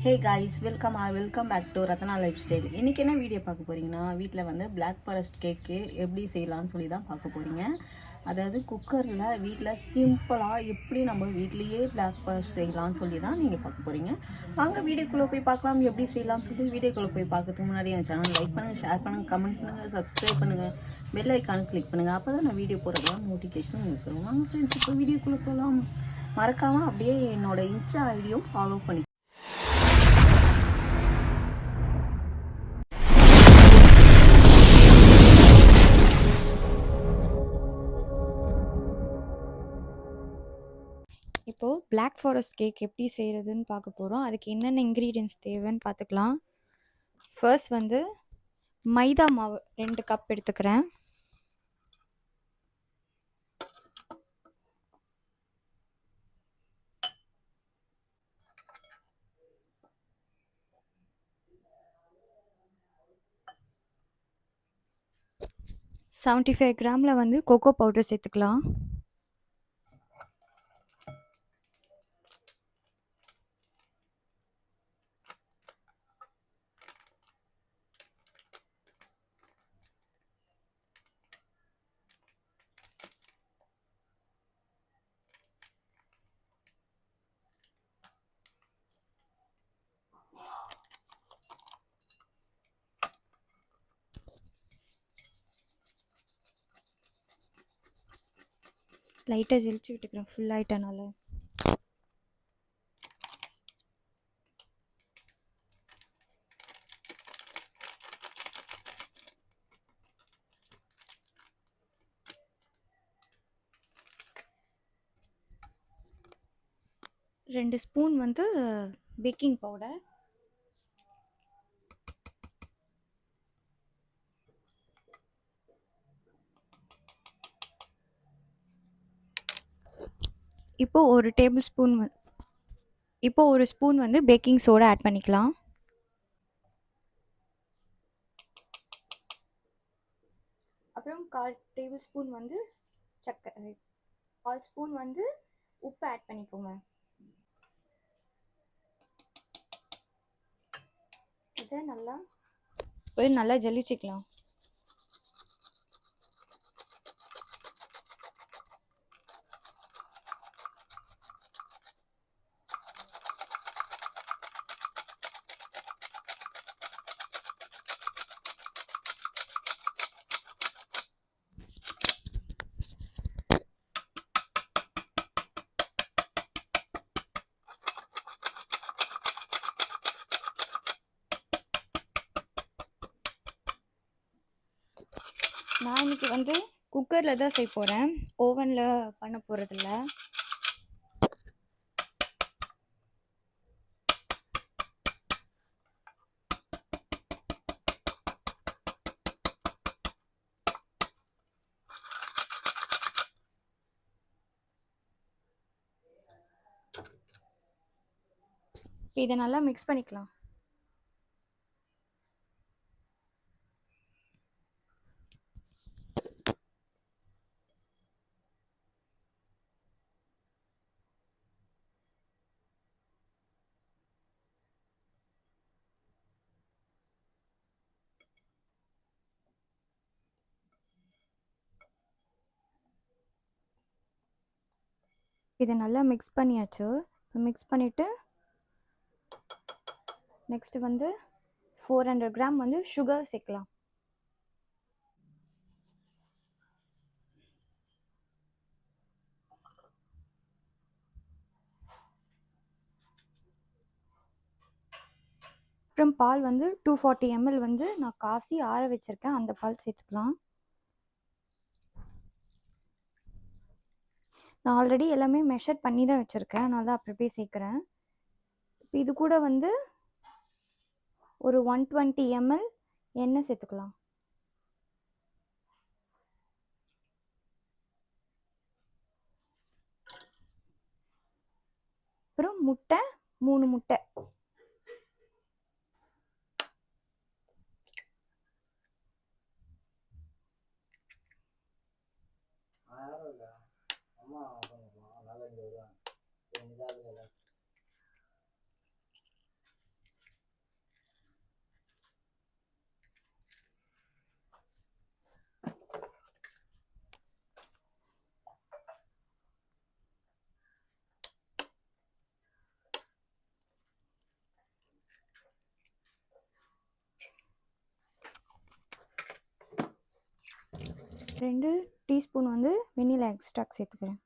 Hey guys, welcome back to Ratna lifestyle. இன்றைக்கி என்ன video பார்க்க போகிறீங்கன்னா, வீட்டில் வந்து பிளாக் ஃபாரஸ்ட் கேக்கு எப்படி செய்யலாம்னு சொல்லி தான் பார்க்க போகிறீங்க. அதாவது குக்கரில் வீட்டில் சிம்பிளாக எப்படி நம்ம வீட்லேயே பிளாக் ஃபாரஸ்ட் செய்யலாம்னு சொல்லி தான் நீங்கள் பார்க்க போகிறீங்க. வாங்க வீடியோக்குள்ளே போய் பார்க்கலாம் எப்படி செய்யலாம்னு சொல்லி. வீடியோக்குள்ளே போய் பார்க்கறதுக்கு முன்னாடி என் சேனல் லைக் பண்ணுங்கள், ஷேர் பண்ணுங்கள், கமெண்ட் பண்ணுங்கள், சப்ஸ்கிரைப் பண்ணுங்கள், பெல் ஐக்கான் கிளிக் பண்ணுங்கள். அப்போ தான் நான் வீடியோ போடுறதுலாம் நோட்டிஃபிகேஷன் உங்களுக்கு வரும். வாங்க ஃப்ரெண்ட்ஸ், இப்போ வீடியோக்குள்ளே போகலாம். மறக்காமல் அப்படியே என்னோட இன்ஸ்டா ஐடியும் ஃபாலோ பண்ணி. இப்போது பிளாக் ஃபாரஸ்ட் கேக் எப்படி செய்கிறதுன்னு பார்க்க போகிறோம். அதுக்கு என்னென்ன இன்க்ரீடியன்ட்ஸ் தேவைன்னு பார்த்துக்கலாம். ஃபர்ஸ்ட் வந்து மைதா மாவு 2 கப் எடுத்துக்கிறேன். $75 கிராமில் வந்து கோகோ பவுடர் சேர்த்துக்கலாம். லைட்டாக ஜெலிச்சு விட்டுக்கிறேன் ஃபுல் ஆயிட்டனால. ரெண்டு ஸ்பூன் வந்து பேக்கிங் பவுடர், இப்போது ஒரு ஸ்பூன் வந்து பேக்கிங் சோடா ஆட் பண்ணிக்கலாம். அப்புறம் 1/4 டேபிள் ஸ்பூன் வந்து சர்க்கரை, 1/4 ஸ்பூன் வந்து உப்பு ஆட் பண்ணிக்கோங்க. இதை நல்லா ஜலிச்சிக்கலாம். நான் இன்னைக்கு வந்து குக்கரில் தான் செய்ய போகிறேன், ஓவனில் பண்ண போகிறதில்ல. இதை நல்லா மிக்ஸ் பண்ணிக்கலாம். இதை நல்லா மிக்ஸ் பண்ணியாச்சு. மிக்ஸ் பண்ணிவிட்டு நெக்ஸ்ட்டு வந்து 400 கிராம் வந்து சுகர் சேர்க்கலாம். அப்புறம் பால் வந்து 240 ml வந்து நான் காசி ஆற வச்சுருக்கேன், அந்த பால் சேர்த்துக்கலாம். நான் ஆல்ரெடி எல்லாமே மெஷர் பண்ணி தான் வச்சுருக்கேன், அதனால தான் அப்படி அப்படியே சேர்க்குறேன். இப்போ இது கூட வந்து ஒரு 120 ml எண்ணெய் சேர்த்துக்கலாம். அப்புறம் முட்டை 3 முட்டை. 2 டீஸ்பூன் வந்து வெண்ணிலா எக்ஸ்ட்ராக்ட் சேர்த்துக்கிறேன்.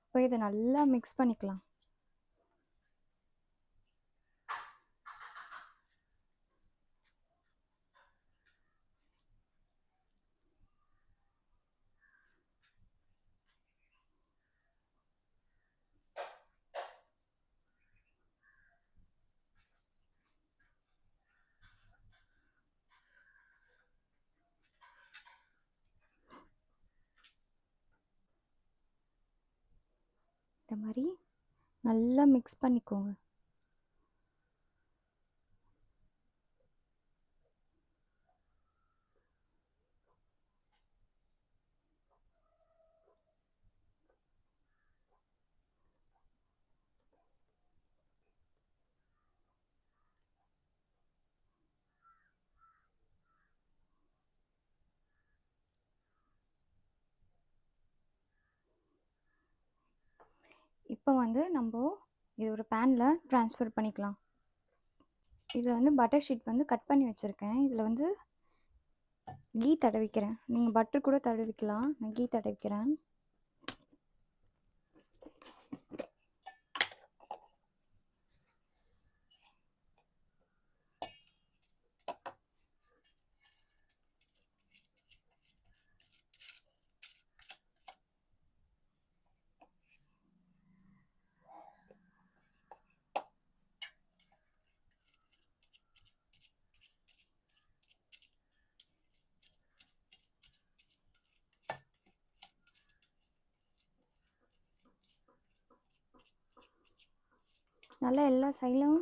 இப்போ இதை நல்லா மிக்ஸ் பண்ணிக்கலாம். இந்த மாதிரி நல்லா மிக்ஸ் பண்ணிக்கோங்க. இப்போ வந்து நம்ம இது ஒரு பேனில் ட்ரான்ஸ்ஃபர் பண்ணிக்கலாம். இதில் வந்து பட்டர் ஷீட் வந்து கட் பண்ணி வச்சுருக்கேன். இதில் வந்து கீ தடவிக்கிறேன். நீங்கள் பட்டர் கூட தடவிக்கலாம். நான் கீ தடவிக்கிறேன். நல்லா எல்லா சைடும்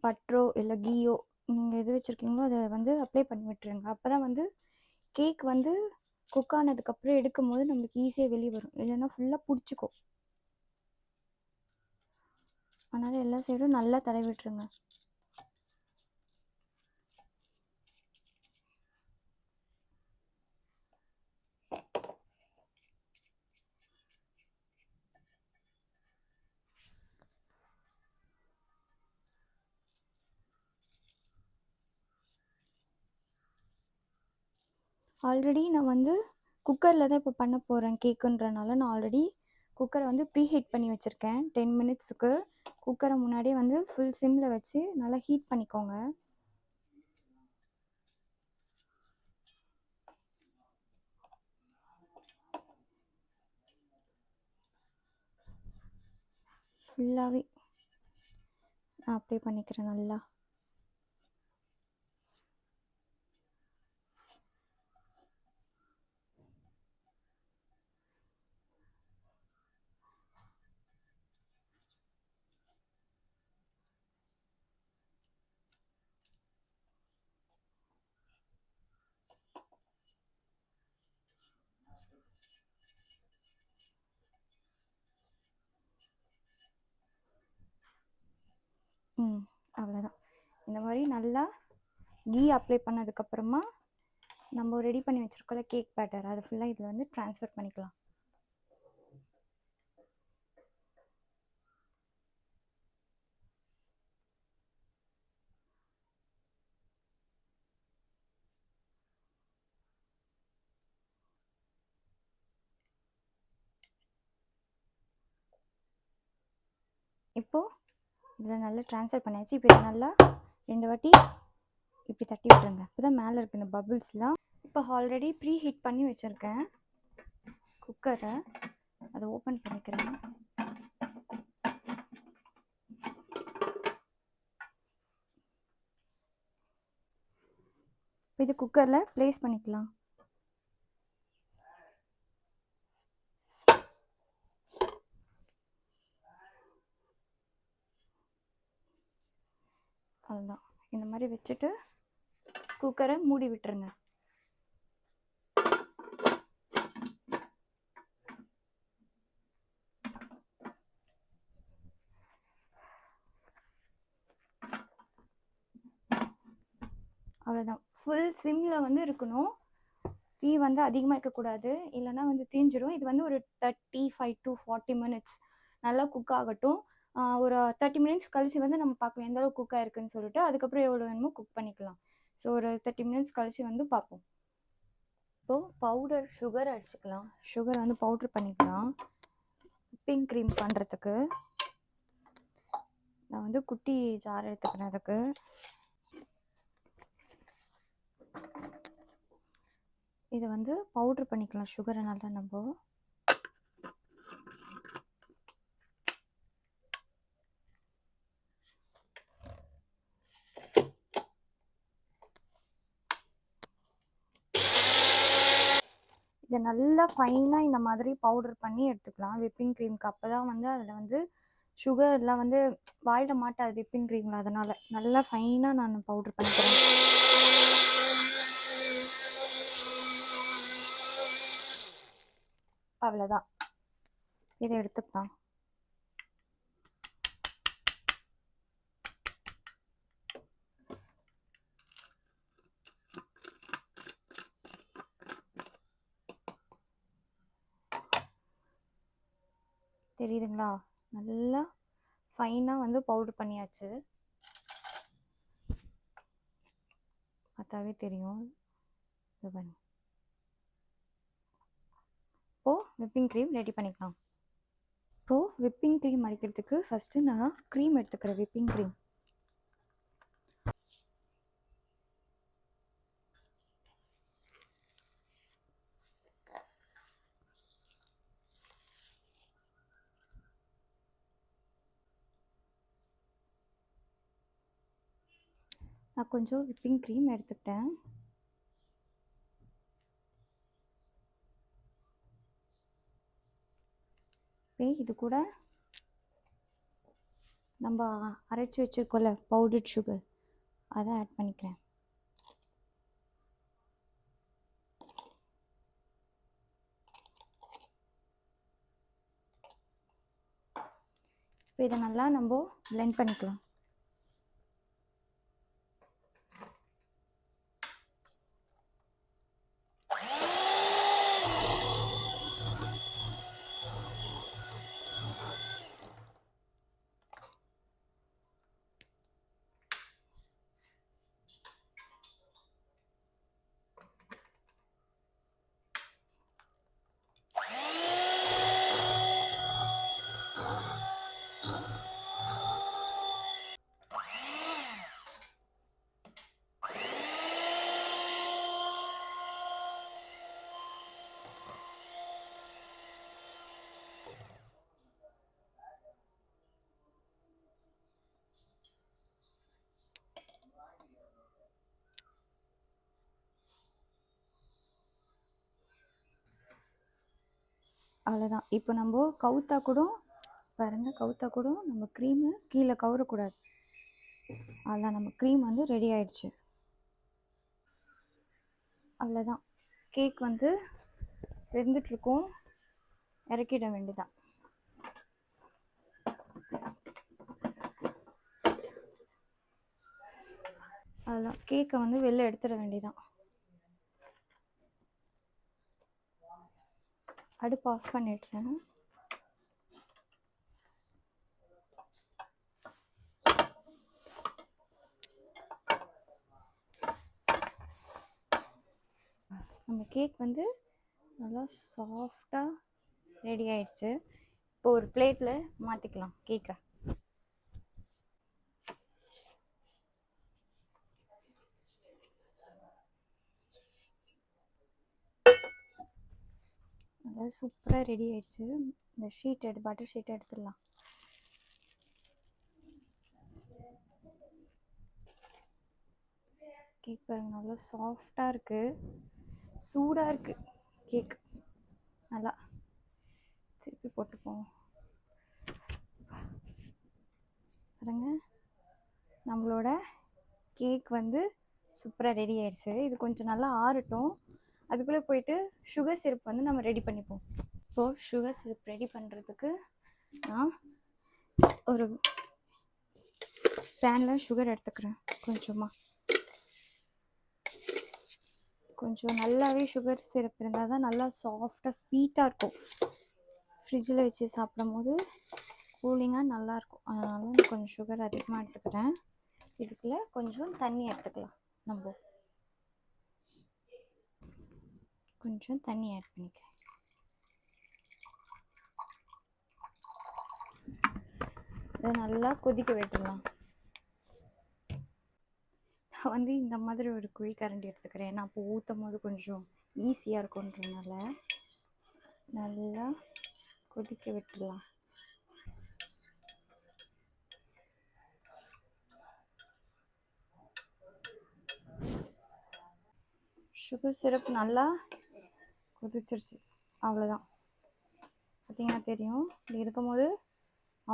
பட்டரோ இல்லை கீயோ நீங்கள் எது வச்சுருக்கீங்களோ அதை வந்து அப்ளை பண்ணி விட்டுருங்க. அப்போ தான் வந்து கேக் வந்து குக் ஆனதுக்கப்புறம் எடுக்கும் போது நம்மளுக்கு ஈஸியாக வெளியே வரும். இல்லைன்னா ஃபுல்லாக பிடிச்சிக்கும். அதனால் எல்லா சைடும் நல்லா தடவி விட்டுருங்க. ஆல்ரெடி நான் வந்து குக்கரில் தான் இப்போ பண்ண போகிறேன் கேக்குன்றனால நான் ஆல்ரெடி குக்கரை வந்து ப்ரீஹீட் பண்ணி வச்சுருக்கேன். 10 மினிட்ஸுக்கு குக்கரை முன்னாடியே வந்து ஃபுல் சிம்மில் வச்சு நல்லா ஹீட் பண்ணிக்கோங்க. ஃபுல்லாகவே நான் அப்ளை பண்ணிக்கிறேன் நல்லா. அவ்வளோதான். இந்த மாதிரி நல்லா கீ அப்ளை பண்ணதுக்கப்புறமா நம்ம ரெடி பண்ணி வச்சுருக்கோம்ல கேக் பேட்டர், அதை ஃபுல்லாக இதில் வந்து ட்ரான்ஸ்ஃபர் பண்ணிக்கலாம். இப்போது இதில் நல்லா ட்ரான்ஸ்ஃபர் பண்ணியாச்சு. இப்போ இதை நல்லா 2 வாட்டி இப்படி தட்டி விட்டுருங்க. இப்போ தான் மேலே இருக்க இந்த பபிள்ஸ்லாம். இப்போ ஆல்ரெடி ப்ரீ ஹீட் பண்ணி வச்சுருக்கேன் குக்கரை. அதை ஓப்பன் பண்ணிக்கிறேன். இப்போ இது குக்கரில் ப்ளேஸ் பண்ணிக்கலாம். அவ்வளோதான். இந்த மாதிரி வச்சுட்டு குக்கரை மூடி விட்டுருங்க. அவ்வளோதான். ஃபுல் சிம்மில் வந்து இருக்கணும். தீ வந்து அதிகமாக இருக்கக்கூடாது, இல்லைன்னா வந்து தீஞ்சிரும். இது வந்து ஒரு 35 to 40 மினிட்ஸ் நல்லா குக் ஆகட்டும். ஒரு 30 மினிட்ஸ் கழிச்சு வந்து நம்ம பார்க்கலாம் எந்த அளவுக்கு குக் ஆயிருக்குன்னு சொல்லிட்டு. அதுக்கப்புறம் எவ்வளோ வேணுமோ குக் பண்ணிக்கலாம். ஸோ ஒரு 30 மினிட்ஸ் கழிச்சு வந்து பார்ப்போம். இப்போது பவுடர் சுகர் அடிச்சுக்கலாம். சுகர் வந்து பவுட்ரு பண்ணிக்கலாம். விப்பிங் க்ரீம் பண்ணுறதுக்கு நான் வந்து குட்டி ஜார் எடுத்துக்கிறேன். அதுக்கு இதை வந்து பவுட்ரு பண்ணிக்கலாம். சுகரை நல்லா நம்ம இதை நல்லா ஃபைனாக இந்த மாதிரி பவுடர் பண்ணி எடுத்துக்கலாம் விப்பிங் க்ரீமுக்கு. அப்போ தான் வந்து அதில் வந்து சுகர்லாம் வந்து வாயில் மாட்டாது விப்பிங் க்ரீமில். அதனால் நல்லா ஃபைனாக நான் பவுடர் பண்ணிக்கிறேன். அவ்வளோதான், இதை எடுத்துக்கலாம். தெரியுதுங்களா? நல்லா ஃபைனாக வந்து பவுடர் பண்ணியாச்சு. பார்த்தாவே தெரியும். இது பண்ணி இப்போது விப்பிங் க்ரீம் ரெடி பண்ணிக்கலாம். இப்போது விப்பிங் க்ரீம் அடிக்கிறதுக்கு ஃபஸ்ட்டு நான் க்ரீம் எடுத்துக்கிறேன். விப்பிங் க்ரீம் நான் கொஞ்சம் விப்பிங் க்ரீம் எடுத்துக்கிட்டேன். இது கூட நம்ம அரைச்சி வச்சுருக்கோம்ல பவுடர்ட் சுகர், அதை ஆட் பண்ணிக்கிறேன். இப்போ இதை நல்லா நம்ம பிளெண்ட் பண்ணிக்கலாம். அவ்வளோதான். இப்போ நம்ம கவுத்தா கூட பாருங்கள், கவுத்தா கூட நம்ம க்ரீமு கீழே கவரக்கூடாது. அதான் நம்ம க்ரீம் வந்து ரெடி ஆயிடுச்சு. அவ்வளோதான், கேக் வந்து வெந்துட்டுருக்கும். இறக்கிட வேண்டியதான். அதெல்லாம் கேக்கை வந்து வெளில எடுத்துட வேண்டியதான். அடுப்பு ஆஃப் பண்ணிடுறேன். நம்ம கேக் வந்து நல்லா சாஃப்டாக ரெடி ஆயிடுச்சு. இப்போ ஒரு பிளேட்டில் மாற்றிக்கலாம் கேக்கை. நல்லா சூப்பராக ரெடி ஆயிடுச்சு. இந்த ஷீட் பட்டர் ஷீட் எடுத்துடலாம். கேக் பாருங்க, நல்லா சாஃப்டாக இருக்குது, சூடாக இருக்குது கேக். நல்லா திருப்பி போட்டுப்போம். பாருங்க, நம்மளோட கேக் வந்து சூப்பராக ரெடி ஆயிடுச்சு. இது கொஞ்சம் நல்லா ஆறட்டும். அதுக்குள்ளே போயிட்டு சுகர் சிரப் வந்து நம்ம ரெடி பண்ணிப்போம். இப்போது சுகர் சிரப் ரெடி பண்ணுறதுக்கு நான் ஒரு பேனில் சுகர் எடுத்துக்கிறேன் கொஞ்சமாக. கொஞ்சம் நல்லாவே சுகர் சிரப் இருந்தால் தான் நல்லா சாஃப்டாக ஸ்வீட்டாக இருக்கும். ஃப்ரிட்ஜில் வச்சு சாப்பிடும் போது கூலிங்காக நல்லாயிருக்கும். அதனால நான் கொஞ்சம் சுகர் அதிகமாக எடுத்துக்கிறேன். இதுக்குள்ளே கொஞ்சம் தண்ணி எடுத்துக்கலாம். நம்ம கொஞ்சம் தண்ணி ஆட் பண்ணிக்கிறேன். இதை நல்லா கொதிக்க விட்டுடலாம். நான் வந்து இந்த மாதிரி ஒரு குழி கரண்டி எடுத்துக்கிறேன். நான் இப்போ ஊற்றும் போது கொஞ்சம் ஈஸியாக இருக்குன்றதுனால நல்லா கொதிக்க விட்டுடலாம். சுகர் சிரப் நல்லா கொதிச்சிருச்சு. அவ்வளோதான். பார்த்தீங்கன்னா தெரியும். இப்படி இருக்கும்போது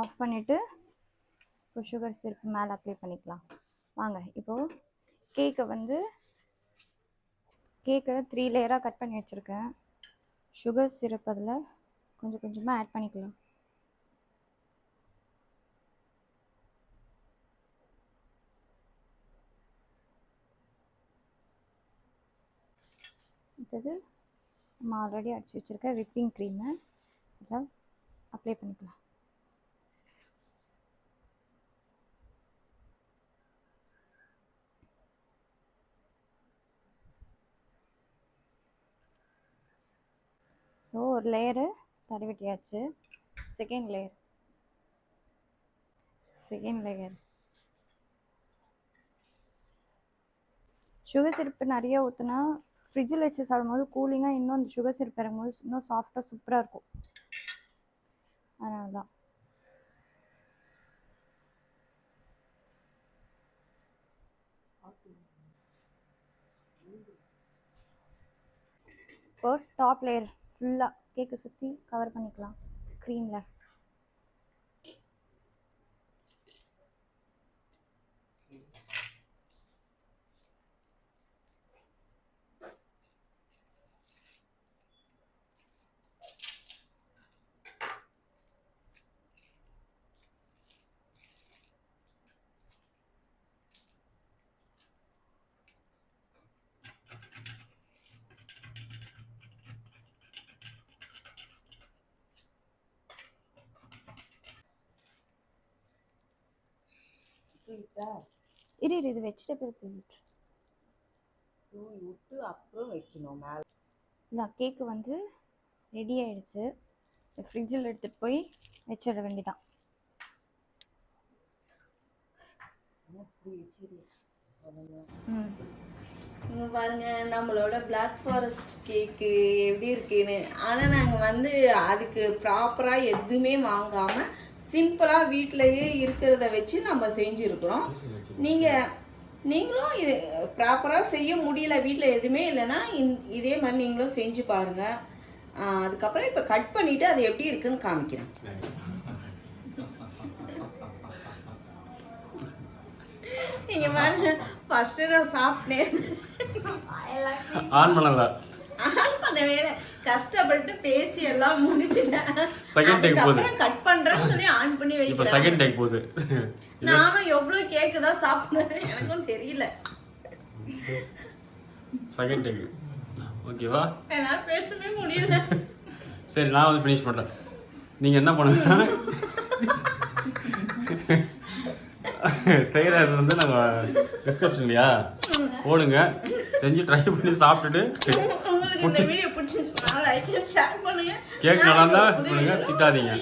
ஆஃப் பண்ணிவிட்டு இப்போ சுகர் சிரப் மேலே அப்ளை பண்ணிக்கலாம். வாங்க இப்போது கேக்கை 3 லேயராக கட் பண்ணி வச்சுருக்கேன். சுகர் சிரப் அதில் கொஞ்சம் கொஞ்சமாக ஆட் பண்ணிக்கலாம். அடுத்தது நம்ம ஆல்ரெடி அடித்து வச்சுருக்க விப்பிங் க்ரீமை அதில் அப்ளை பண்ணிக்கலாம். ஸோ ஒரு லேயரு தடவிட்டியாச்சு. செகண்ட் லேயர் சுகர் சிரப்பு நிறைய ஊற்றினா ஃப்ரிட்ஜில் வச்சு சாப்பிடும்போது கூலிங்காக இன்னும் அந்த சுகர் சிரப் இறங்கும்போது இன்னும் சாஃப்டாக சூப்பராக இருக்கும். அதனால தான். இப்போ டாப் லேயர் ஃபுல்லாக கேக்கை சுற்றி கவர் பண்ணிக்கலாம் க்ரீமில். இது வச்சுட்டு பிறகு தூவி விட்டு அப்புறம் வைக்கணும் மேலே. இல்லை கேக்கு வந்து ரெடி ஆகிடுச்சு. ஃப்ரிட்ஜில் எடுத்துகிட்டு போய் வச்சிட வேண்டியதான். இங்கே பாருங்க நம்மளோட பிளாக் ஃபாரஸ்ட் கேக்கு எப்படி இருக்குன்னு. ஆனால் நாங்கள் வந்து அதுக்கு ப்ராப்பராக எதுவுமே வாங்காமல் சிம்பிளாக வீட்டிலையே இருக்கிறத வச்சு நம்ம செஞ்சுருக்குறோம். நீங்களும் இது ப்ராப்பராக செய்ய முடியல, வீட்டில் எதுவுமே இல்லைன்னா இதே மாதிரி நீங்களும் செஞ்சு பாருங்கள். அதுக்கப்புறம் இப்போ கட் பண்ணிவிட்டு அது எப்படி இருக்குன்னு காமிக்கிறேன். நீங்க பாருங்க, ஃபர்ஸ்ட் நான் சாப்பிட்டேன். ஆன் பண்ணவே இல்லை, கஷ்டப்பட்டு பேசி எல்லாம் முடிச்சிட்டேன். செகண்ட் டேக் போகுது, கட் பண்றேன்னு சொல்லி ஆன் பண்ணி வைக்கிறேன். இப்போ செகண்ட் டேக் போகுது. நானும் எவ்வளவு கேக் தான் சாப்பிடுறேன் எனக்கும் தெரியல. செகண்ட் டேக் ஓகேவா? என்னால பேசவே முடியல. சரி, நான் வந்து ஃபினிஷ் பண்றேன். நீங்க என்ன பண்ணுங்க, செய்யறது வந்து நாங்க டிஸ்கிரிப்ஷன்லையா போடுங்க, செஞ்சு ட்ரை பண்ணி சாப்பிட்டுட்டு உங்களுக்கு இந்த வீடியோ பிடிச்சிருந்துச்சுன்னா லைக் அண்ட் ஷேர் பண்ணுங்க. கேக் நல்லா இருந்தா பண்ணுங்க, திட்டாதீங்க.